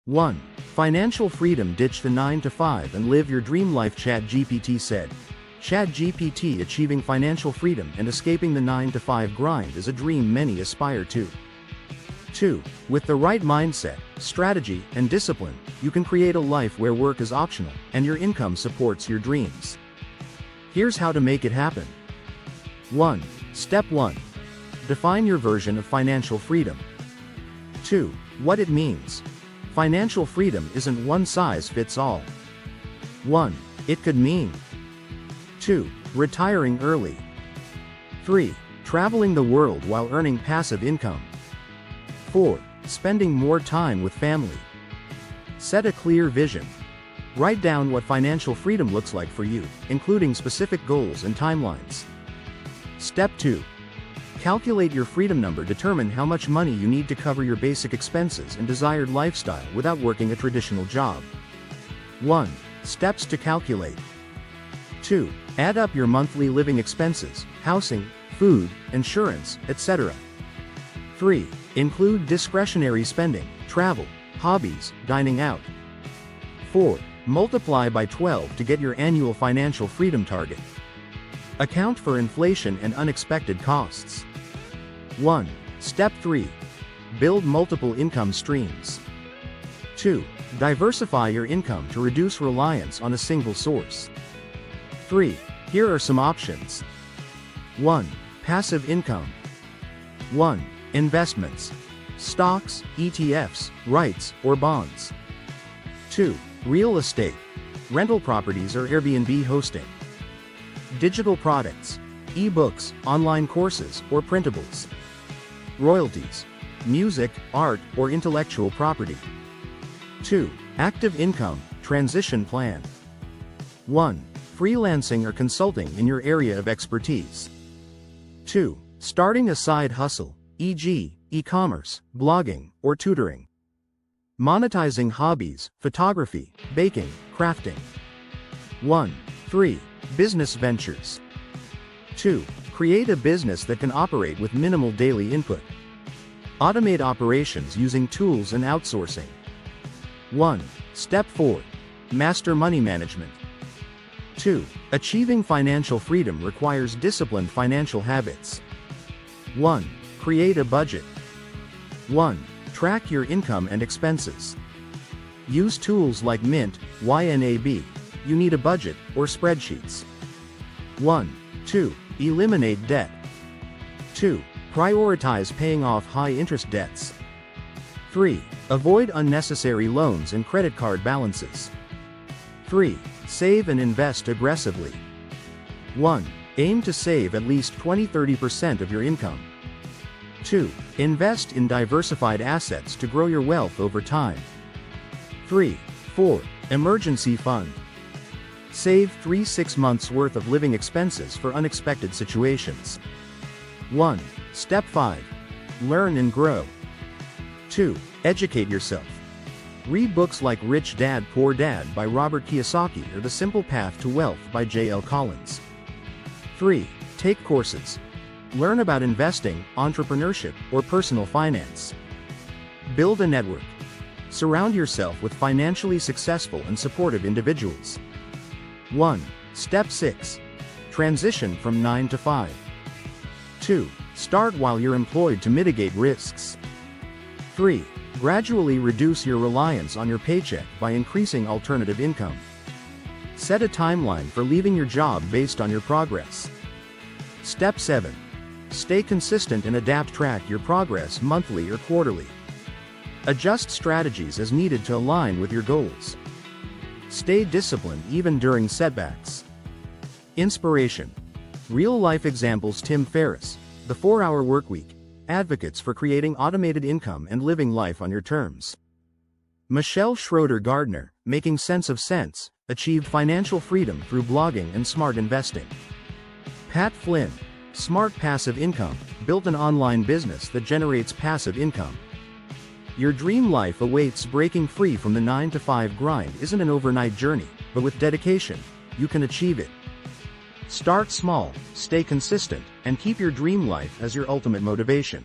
1. Financial freedom. Ditch the 9 to 5 and live your dream life, ChatGPT said. ChatGPT achieving financial freedom and escaping the 9 to 5 grind is a dream many aspire to. 2. With the right mindset, strategy, and discipline, you can create a life where work is optional and your income supports your dreams. Here's how to make it happen. 1. Step 1. Define your version of financial freedom. 2. What it means. Financial freedom isn't one size fits all. 1. It could mean 2. Retiring early. 3. Traveling the world while earning passive income. 4. Spending more time with family. Set a clear vision. Write down what financial freedom looks like for you, including specific goals and timelines. Step 2. Calculate your freedom number. Determine how much money you need to cover your basic expenses and desired lifestyle without working a traditional job. 1. Steps to calculate. 2. Add up your monthly living expenses, housing, food, insurance, etc. 3. Include discretionary spending, travel, hobbies, dining out. 4. Multiply by 12 to get your annual financial freedom target. Account for inflation and unexpected costs. 1. Step 3. Build multiple income streams. 2. Diversify your income to reduce reliance on a single source. 3. Here are some options. 1. Passive income. 1. Investments. Stocks, ETFs, REITs, or bonds. 2. Real estate. Rental properties or Airbnb hosting. Digital products. E-books, online courses, or printables. Royalties. Music, art, or intellectual property. 2. Active income, transition plan. 1. Freelancing or consulting in your area of expertise. 2. Starting a side hustle, e.g., e-commerce, blogging, or tutoring. Monetizing hobbies, photography, baking, crafting. 3. Business ventures. 2. Create a business that can operate with minimal daily input. Automate operations using tools and outsourcing. 1. Step 4. Master money management. 2. Achieving financial freedom requires disciplined financial habits. 1. Create a budget. 1. Track your income and expenses. Use tools like Mint, YNAB, You Need a Budget, or spreadsheets. 2. Eliminate debt. 2. Prioritize paying off high-interest debts. 3. Avoid unnecessary loans and credit card balances. 3. Save and invest aggressively. 1. Aim to save at least 20–30% of your income. 2. Invest in diversified assets to grow your wealth over time. 4. Emergency fund. Save 3–6 months' worth of living expenses for unexpected situations. 1. Step 5. Learn and grow. 2. Educate yourself. Read books like Rich Dad Poor Dad by Robert Kiyosaki or The Simple Path to Wealth by J.L. Collins. 3. Take courses. Learn about investing, entrepreneurship, or personal finance. Build a network. Surround yourself with financially successful and supportive individuals. 1. Step 6. Transition from 9 to 5. 2. Start while you're employed to mitigate risks. 3. Gradually reduce your reliance on your paycheck by increasing alternative income. Set a timeline for leaving your job based on your progress. Step 7. Stay consistent and adapt. Track your progress monthly or quarterly. Adjust strategies as needed to align with your goals. Stay disciplined even during setbacks. Inspiration. Real-life examples. Tim Ferriss, The 4-Hour Workweek, advocates for creating automated income and living life on your terms. Michelle Schroeder Gardner, Making Sense of Sense, achieved financial freedom through blogging and smart investing. Pat Flynn, Smart Passive Income, built an online business that generates passive income. Your dream life awaits. Breaking free from the 9 to 5 grind isn't an overnight journey, but with dedication, you can achieve it. Start small, stay consistent, and keep your dream life as your ultimate motivation.